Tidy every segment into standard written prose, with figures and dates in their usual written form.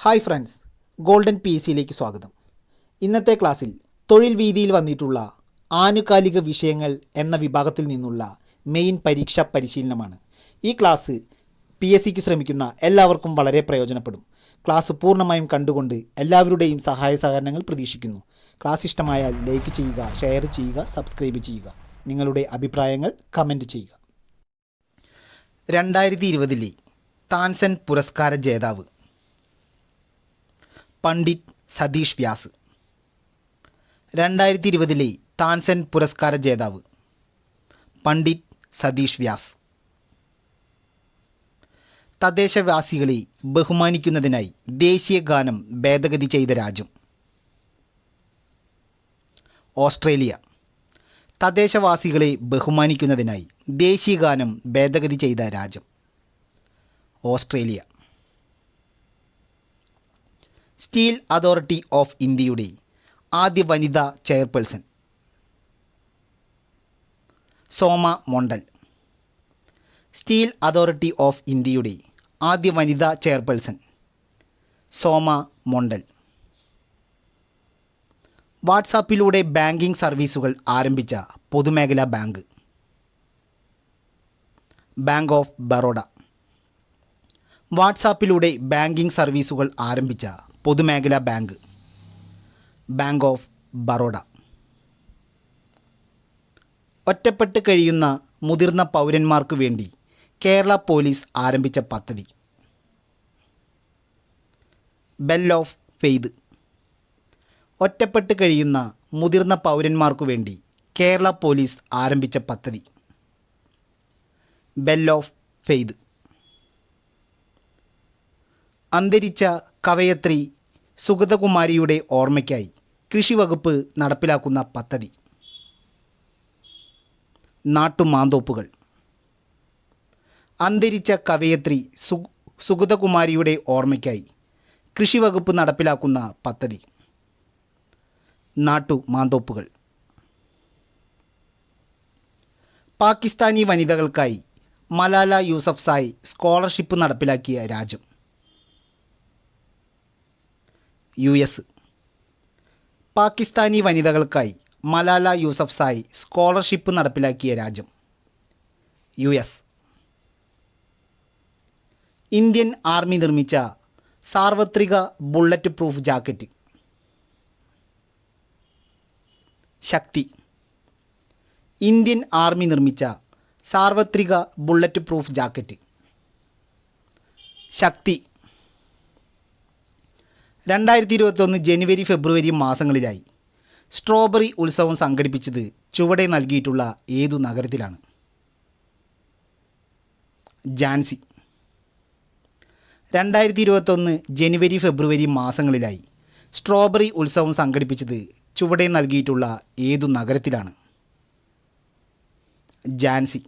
Hi friends, golden P സിയിലേക്ക് സ്വാഗതം. ഇന്നത്തെ ക്ലാസ്സിൽ തൊഴിൽ വീതിയിൽ വന്നിട്ടുള്ള ആനുകാലിക വിഷയങ്ങൾ എന്ന വിഭാഗത്തിൽ നിന്നുള്ള മെയിൻ പരീക്ഷാ പരിശീലനമാണ്. ഈ ക്ലാസ് PSCക്ക് ശ്രമിക്കുന്ന എല്ലാവർക്കും വളരെ പ്രയോജനപ്പെടും. ക്ലാസ് പൂർണ്ണമായും കണ്ടുകൊണ്ട് എല്ലാവരുടെയും സഹായ സഹകരണങ്ങൾ പ്രതീക്ഷിക്കുന്നു. ക്ലാസ് ഇഷ്ടമായാൽ ലൈക്ക് ചെയ്യുക, ഷെയർ ചെയ്യുക, സബ്സ്ക്രൈബ് ചെയ്യുക. നിങ്ങളുടെ അഭിപ്രായങ്ങൾ കമൻറ്റ് ചെയ്യുക. 2020 താൻസൻ പുരസ്കാര ജേതാവ് പണ്ഡിറ്റ് സതീഷ് വ്യാസ്. 2020 താൻസൻ പുരസ്കാര ജേതാവ് പണ്ഡിറ്റ് സതീഷ് വ്യാസ്. തദ്ദേശവാസികളെ ബഹുമാനിക്കുന്നതിനായി ദേശീയ ഗാനം ഭേദഗതി ചെയ്ത രാജ്യം ഓസ്ട്രേലിയ. തദ്ദേശവാസികളെ ബഹുമാനിക്കുന്നതിനായി ദേശീയ ഗാനം ഭേദഗതി ചെയ്ത രാജ്യം ഓസ്ട്രേലിയ. സ്റ്റീൽ അതോറിറ്റി ഓഫ് ഇന്ത്യയുടെ ആദ്യ വനിതാ chairperson Soma Mondal. Steel authority of ഇന്ത്യയുടെ ആദ്യ വനിതാ ചെയർപേഴ്സൺ സോമ മൊണ്ടൽ. വാട്സാപ്പിലൂടെ ബാങ്കിംഗ് സർവീസുകൾ ആരംഭിച്ച പൊതുമേഖലാ ബാങ്ക് ബാങ്ക് ഓഫ് ബറോഡ. വാട്സാപ്പിലൂടെ ബാങ്കിംഗ് സർവീസുകൾ ആരംഭിച്ച പൊതുമേഖലാ ബാങ്ക് ബാങ്ക് ഓഫ് ബറോഡ. ഒറ്റപ്പെട്ട് കഴിയുന്ന മുതിർന്ന പൗരന്മാർക്ക് വേണ്ടി കേരള പോലീസ് ആരംഭിച്ച പദ്ധതി ബെൽ ഓഫ് ഫെയ്ത്. ഒറ്റപ്പെട്ട് കഴിയുന്ന മുതിർന്ന പൗരന്മാർക്കു വേണ്ടി കേരള പോലീസ് ആരംഭിച്ച പദ്ധതി ബെൽ ഓഫ് ഫെയ്ത്. അന്തരിച്ച കവയത്രി സുഗതകുമാരിയുടെ ഓർമ്മയ്ക്കായി കൃഷിവകുപ്പ് നടപ്പിലാക്കുന്ന പദ്ധതി നാട്ടുമാന്തോപ്പുകൾ. അന്തരിച്ച കവയത്രി സുഗതകുമാരിയുടെ ഓർമ്മയ്ക്കായി കൃഷിവകുപ്പ് നടപ്പിലാക്കുന്ന പദ്ധതി നാട്ടുമാന്തോപ്പുകൾ. പാകിസ്ഥാനി വനിതകൾക്കായി മലാല യൂസഫ്സായി സ്കോളർഷിപ്പ് നടപ്പിലാക്കിയ രാജ്യം US. പാകിസ്ഥാനി വനിതകൾക്കായി മലാല യൂസഫ്സായി സ്കോളർഷിപ്പ് നടപ്പിലാക്കിയ രാജ്യം US. ഇന്ത്യൻ ആർമി നിർമ്മിച്ച സാർവത്രിക ബുള്ളറ്റ് പ്രൂഫ് ജാക്കറ്റ് ശക്തി. ഇന്ത്യൻ ആർമി നിർമ്മിച്ച സാർവത്രിക ബുള്ളറ്റ് പ്രൂഫ് ജാക്കറ്റ് ശക്തി. 2021 ജനുവരി ഫെബ്രുവരി മാസങ്ങളിലായി സ്ട്രോബെറി ഉത്സവം സംഘടിപ്പിച്ചത് ചുവടെ നൽകിയിട്ടുള്ള ഏതു നഗരത്തിലാണ്? ഝാൻസി. 2021 ജനുവരി ഫെബ്രുവരി മാസങ്ങളിലായി സ്ട്രോബെറി ഉത്സവം സംഘടിപ്പിച്ചത് ചുവടെ നൽകിയിട്ടുള്ള ഏതു നഗരത്തിലാണ്? ഝാൻസി.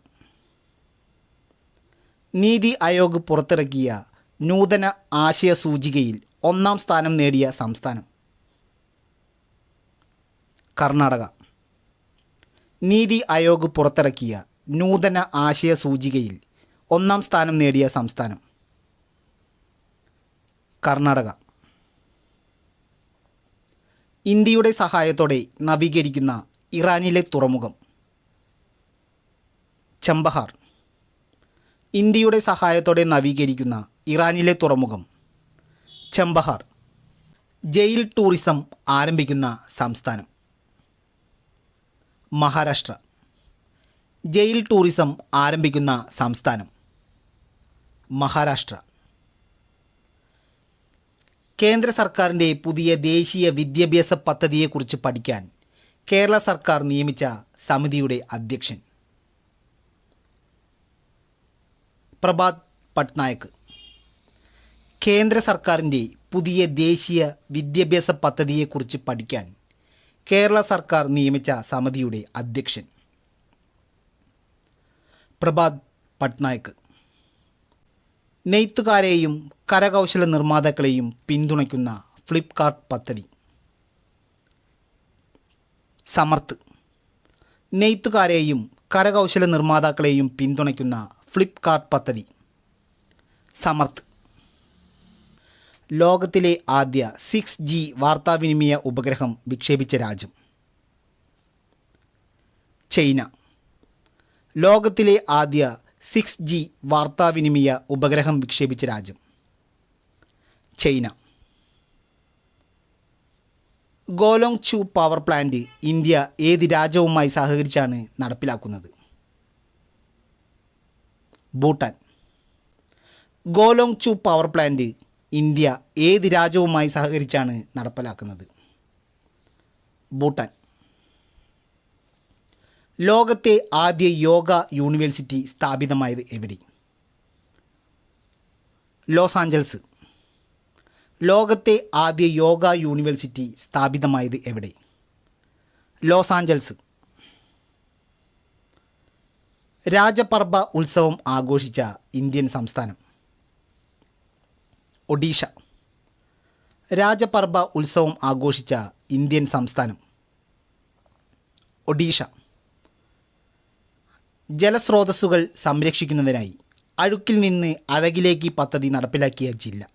നീതി ആയോഗ് പുറത്തിറക്കിയ നൂതന ആശയ സൂചികയിൽ 1-ാം സ്ഥാനം നേടിയ സംസ്ഥാനം കർണാടക. നീതി ആയോഗ് പുറത്തിറക്കിയ നൂതന ആശയ സൂചികയിൽ 1-ാം സ്ഥാനം നേടിയ സംസ്ഥാനം കർണാടക. ഇന്ത്യയുടെ സഹായത്തോടെ നവീകരിക്കുന്ന ഇറാനിലെ തുറമുഖം ചമ്പഹാർ. ഇന്ത്യയുടെ സഹായത്തോടെ നവീകരിക്കുന്ന ഇറാനിലെ തുറമുഖം ചമ്പഹാർ. ജയിൽ ടൂറിസം ആരംഭിക്കുന്ന സംസ്ഥാനം മഹാരാഷ്ട്ര. ജയിൽ ടൂറിസം ആരംഭിക്കുന്ന സംസ്ഥാനം മഹാരാഷ്ട്ര. കേന്ദ്ര സർക്കാരിൻ്റെ പുതിയ ദേശീയ വിദ്യാഭ്യാസ പദ്ധതിയെക്കുറിച്ച് പഠിക്കാൻ കേരള സർക്കാർ നിയമിച്ച സമിതിയുടെ അധ്യക്ഷൻ പ്രഭാത് പട്നായക്. കേന്ദ്ര സർക്കാരിൻ്റെ പുതിയ ദേശീയ വിദ്യാഭ്യാസ പദ്ധതിയെക്കുറിച്ച് പഠിക്കാൻ കേരള സർക്കാർ നിയമിച്ച സമിതിയുടെ അധ്യക്ഷൻ പ്രഭാത് പട്നായക്. നെയ്ത്തുകാരെയും കരകൗശല നിർമ്മാതാക്കളെയും പിന്തുണയ്ക്കുന്ന ഫ്ലിപ്കാർട്ട് പദ്ധതി സമർത്ത്. നെയ്ത്തുകാരെയും കരകൗശല നിർമ്മാതാക്കളെയും പിന്തുണയ്ക്കുന്ന ഫ്ലിപ്കാർട്ട് പദ്ധതി സമർത്ത്. ലോകത്തിലെ ആദ്യ 6G വാർത്താവിനിമയ ഉപഗ്രഹം വിക്ഷേപിച്ച രാജ്യം? ചൈന. ലോകത്തിലെ ആദ്യ 6G വാർത്താവിനിമയ ഉപഗ്രഹം വിക്ഷേപിച്ച രാജ്യം? ചൈന. ഗോലോങ് ചു പവർ പ്ലാന്റ് ഇന്ത്യ ഏത് രാജ്യവുമായി സഹകരിച്ചാണ് നടപ്പിലാക്കുന്നത്? ഭൂട്ടാൻ. ഗോലോങ് ചു പവർ പ്ലാന്റ് ഇന്ത്യ ഏത് രാജ്യവുമായി സഹകരിച്ചാണ് നടപ്പിലാക്കുന്നത്? ഭൂട്ടാൻ. ലോകത്തെ ആദ്യ യോഗ യൂണിവേഴ്സിറ്റി സ്ഥാപിതമായത് എവിടെ? Los Angeles. ലോകത്തെ ആദ്യ യോഗ യൂണിവേഴ്സിറ്റി സ്ഥാപിതമായത് എവിടെ? Los Angeles. രാജപർബ ഉത്സവം ആഘോഷിച്ച ഇന്ത്യൻ സംസ്ഥാനം? ഒഡീഷ. രാജപർബ ഉത്സവം ആഘോഷിച്ച ഇന്ത്യൻ സംസ്ഥാനം? ഒഡീഷ. ജലസ്രോതസ്സുകൾ സംരക്ഷിക്കുന്നതിനായി അഴുക്കിൽ നിന്ന് അഴകിലേക്ക് പദ്ധതി നടപ്പിലാക്കിയ ജില്ല?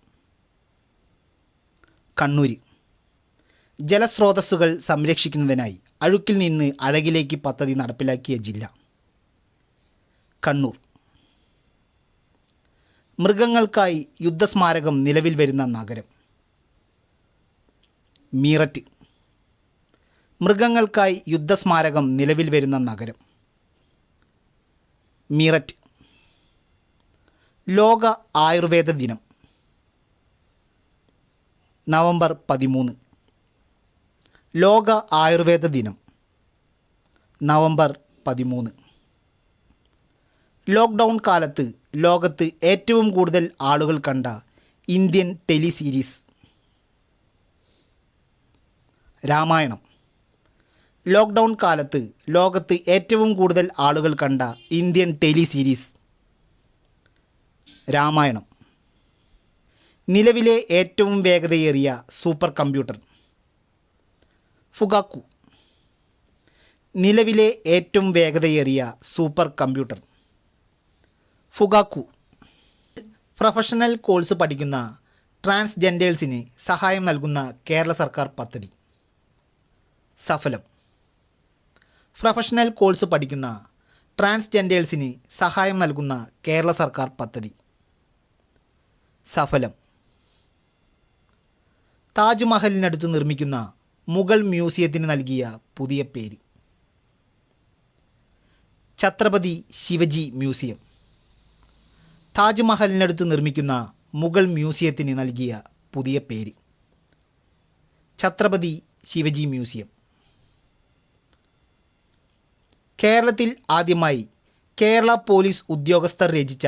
കണ്ണൂർ. ജലസ്രോതസ്സുകൾ സംരക്ഷിക്കുന്നതിനായി അഴുക്കിൽ നിന്ന് അഴകിലേക്ക് പദ്ധതി നടപ്പിലാക്കിയ ജില്ല? കണ്ണൂർ. മൃഗങ്ങൾക്കായി യുദ്ധസ്മാരകം നിലവിൽ വരുന്ന നഗരം? മീററ്റ്. മൃഗങ്ങൾക്കായി യുദ്ധസ്മാരകം നിലവിൽ വരുന്ന നഗരം? മീററ്റ്. ലോക ആയുർവേദ ദിനം? നവംബർ 13. ലോക ആയുർവേദ ദിനം? നവംബർ 13. ലോക്ക്ഡൗൺ കാലത്ത് ലോകത്ത് ഏറ്റവും കൂടുതൽ ആളുകൾ കണ്ട Indian tele series? Ramayanam. Lockdown കാലത്ത് ലോകത്ത് ഏറ്റവും കൂടുതൽ ആളുകൾ കണ്ട ഇന്ത്യൻ ടെലി സീരീസ്? രാമായണം. നിലവിലെ ഏറ്റവും വേഗതയേറിയ സൂപ്പർ കമ്പ്യൂട്ടർ? ഫുഗാക്കു. നിലവിലെ ഏറ്റവും വേഗതയേറിയ super computer? Fugaku. Professional course പഠിക്കുന്ന ട്രാൻസ്ജെൻഡേഴ്സിന് സഹായം നൽകുന്ന കേരള സർക്കാർ പദ്ധതി? സഫലം. പ്രൊഫഷണൽ കോഴ്സ് പഠിക്കുന്ന ട്രാൻസ്ജെൻഡേഴ്സിന് സഹായം നൽകുന്ന കേരള സർക്കാർ പദ്ധതി? സഫലം. താജ്മഹലിനടുത്ത് നിർമ്മിക്കുന്ന മുഗൾ മ്യൂസിയത്തിന് നൽകിയ പുതിയ പേര്? ഛത്രപതി ശിവജി മ്യൂസിയം. താജ്മഹലിനടുത്ത് നിർമ്മിക്കുന്ന മുഗൾ മ്യൂസിയത്തിന് നൽകിയ പുതിയ പേര്? ഛത്രപതി ശിവജി മ്യൂസിയം. കേരളത്തിൽ ആദ്യമായി കേരള പോലീസ് ഉദ്യോഗസ്ഥർ രചിച്ച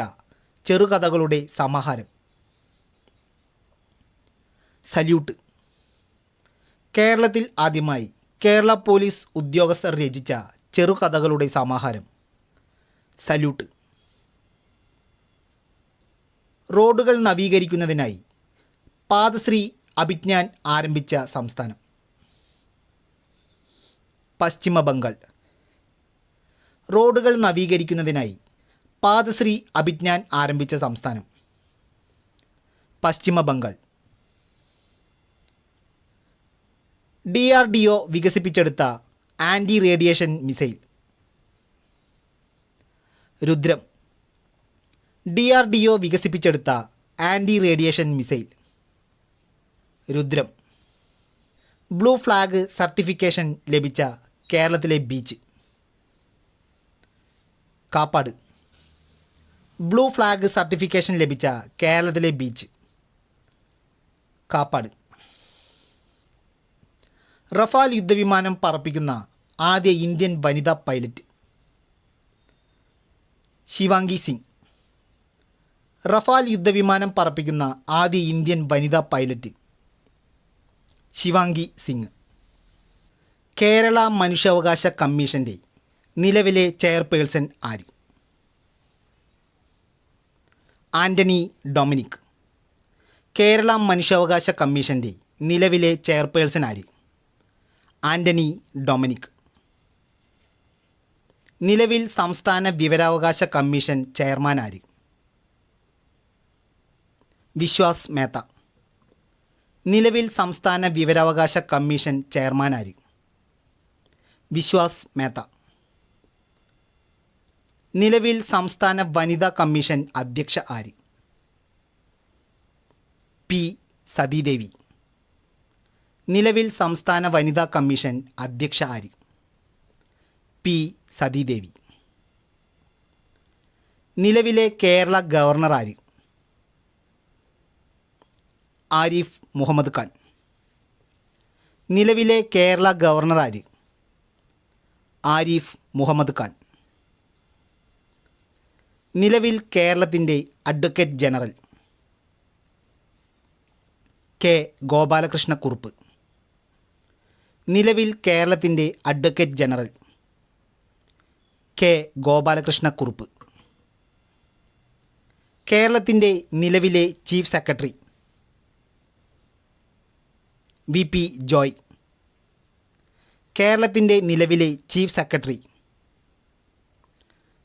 ചെറുകഥകളുടെ സമാഹാരം? സല്യൂട്ട്. കേരളത്തിൽ ആദ്യമായി കേരള പോലീസ് ഉദ്യോഗസ്ഥർ രചിച്ച ചെറുകഥകളുടെ സമാഹാരം? സല്യൂട്ട്. റോഡുകൾ നവീകരിക്കുന്നതിനായി പാദശ്രീ അഭിജ്ഞാൻ ആരംഭിച്ച സംസ്ഥാനം? പശ്ചിമ ബംഗാൾ. റോഡുകൾ നവീകരിക്കുന്നതിനായി പാദശ്രീ അഭിജ്ഞാൻ ആരംഭിച്ച സംസ്ഥാനം? പശ്ചിമ ബംഗാൾ. DRDO വികസിപ്പിച്ചെടുത്ത anti radiation missile? Rudram. DRDO വികസിപ്പിച്ചെടുത്ത anti radiation missile? Rudram. Blue flag certification ലഭിച്ച കേരളത്തിലെ beach? Kappad. Blue flag certification ലഭിച്ച കേരളത്തിലെ ബീച്ച്? കാപ്പാട്. റഫാൽ യുദ്ധവിമാനം പറപ്പിക്കുന്ന ആദ്യ ഇന്ത്യൻ വനിതാ പൈലറ്റ്? ശിവാംഗി സിംഗ്. റഫാൽ യുദ്ധവിമാനം പറപ്പിക്കുന്ന ആദ്യ ഇന്ത്യൻ വനിതാ പൈലറ്റ്? ശിവാംഗി സിംഗ്. കേരള മനുഷ്യാവകാശ കമ്മീഷൻ്റെ നിലവിലെ ചെയർപേഴ്സൺ ആര്? ആൻ്റണി ഡൊമിനിക്. കേരള മനുഷ്യാവകാശ കമ്മീഷൻ്റെ നിലവിലെ ചെയർപേഴ്സൺ ആര്? ആൻ്റണി ഡൊമിനിക്. നിലവിൽ സംസ്ഥാന വിവരാവകാശ കമ്മീഷൻ ചെയർമാൻ ആര്? വിശ്വാസ് മേത്ത. നിലവിൽ സംസ്ഥാന വിവരാവകാശ കമ്മീഷൻ ചെയർമാൻ ആര്? വിശ്വാസ് മേത്ത. നിലവിൽ സംസ്ഥാന വനിതാ കമ്മീഷൻ അധ്യക്ഷ ആര്? പി സതീദേവി. നിലവിൽ സംസ്ഥാന വനിതാ കമ്മീഷൻ അധ്യക്ഷ ആര്? പി സതീദേവി. നിലവിലെ കേരള ഗവർണർ ആര്? ആരിഫ് മുഹമ്മദ് ഖാൻ. നിലവിലെ കേരള ഗവർണർ ആര്? ആരിഫ് മുഹമ്മദ് ഖാൻ. നിലവിൽ കേരളത്തിൻ്റെ അഡ്വക്കേറ്റ് ജനറൽ കെ ഗോപാലകൃഷ്ണക്കുറുപ്പ്. നിലവിൽ കേരളത്തിൻ്റെ അഡ്വക്കേറ്റ് ജനറൽ കെ ഗോപാലകൃഷ്ണക്കുറുപ്പ്. കേരളത്തിൻ്റെ നിലവിലെ chief secretary V P Joy. കേരളത്തിൻ്റെ നിലവിലെ chief secretary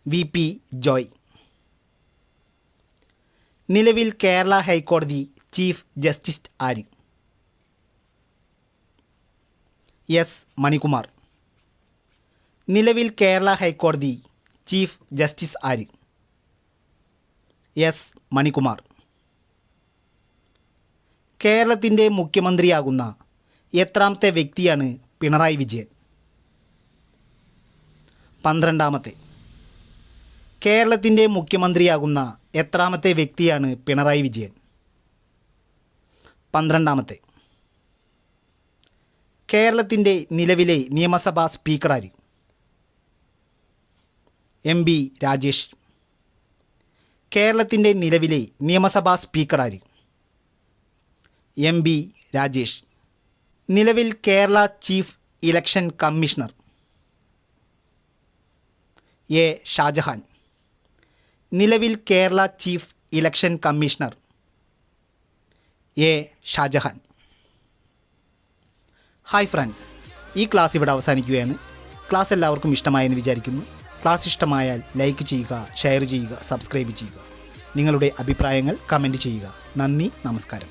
V P Joy. നിലവിൽ കേരള ഹൈക്കോടതി ചീഫ് ജസ്റ്റിസ് ആര്? എസ് മണികുമാർ. നിലവിൽ കേരള ഹൈക്കോടതി ചീഫ് ജസ്റ്റിസ് ആര്? എസ് മണികുമാർ. കേരളത്തിൻ്റെ മുഖ്യമന്ത്രിയാകുന്ന എത്രാമത്തെ വ്യക്തിയാണ് പിണറായി വിജയൻ? 12ാമത്തെ. കേരളത്തിൻ്റെ മുഖ്യമന്ത്രിയാകുന്ന എത്രാമത്തെ വ്യക്തിയാണ് പിണറായി വിജയൻ? 12ാമത്തെ. കേരളത്തിൻ്റെ നിലവിലെ നിയമസഭാ സ്പീക്കർ ആര്? M B Rajesh. കേരളത്തിൻ്റെ നിലവിലെ നിയമസഭാ സ്പീക്കർ ആര്? M B Rajesh. നിലവിൽ Kerala chief election commissioner A Shajahan. നിലവിൽ Kerala chief election commissioner A Shajahan. Hi friends, ഈ ക്ലാസ് ഇവിടെ അവസാനിക്കുകയാണ്. ക്ലാസ് എല്ലാവർക്കും ഇഷ്ടമായെന്ന് വിചാരിക്കുന്നു. ക്ലാസ് ഇഷ്ടമായാൽ ലൈക്ക് ചെയ്യുക, ഷെയർ ചെയ്യുക, സബ്സ്ക്രൈബ് ചെയ്യുക. നിങ്ങളുടെ അഭിപ്രായങ്ങൾ കമൻറ്റ് ചെയ്യുക. നന്ദി, നമസ്കാരം.